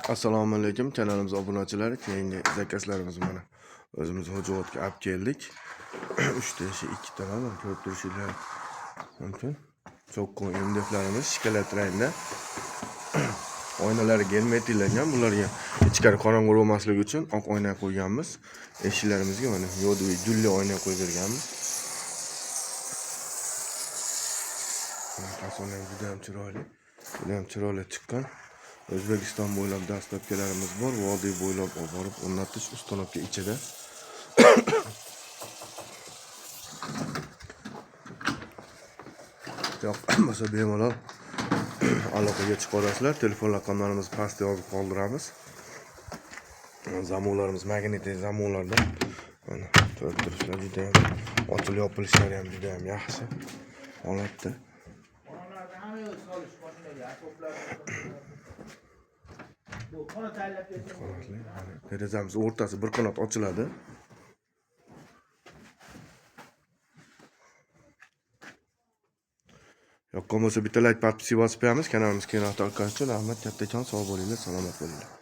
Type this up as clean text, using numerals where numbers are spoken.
Assalomu alaykum kanalimiz obunachilari. Keyingi zakazlarimiz mana o'zimiz Xo'jaobodga olib keldik. 3 ta ishi 2 ta mana ko'rib turishingiz mumkin. So'qqon MDFlarimiz shikolat rangda. Oynalari gelmetiylangan. Bularga ichkari qorong'u bo'lmasligi uchun oq oyna qo'yganmiz. Eshiklarimizga mana yo'dviy julli oyna qo'yib berganmiz. Tasonlar juda ham chiroyli. Juda ham chiroyli chiqqan. O'zbekiston bo'ylab dastlabkilarimiz bor. Vodiy bo'ylab olib borib o'rnatish ustanobga ichida. Yoqqan bo'lsa bemalol aloqaga chiqarasizlar. Telefon raqamlarimiz pastda yozib qoldiramiz. Zamonlarimiz magnetik zamonlarda. Mana ko'rib turibsizlar, juda ham ochilib yopilishlari ham juda ham yaxshi holatda. Derazamiz o'rtasi bir qanot ochiladi. Yoqqan bo'lsa bitta like podpis bosib qo'yamiz. Kanalimiz keng tarqalishi uchun rahmat, kattakon sog' bo'linglar, salomat bo'linglar.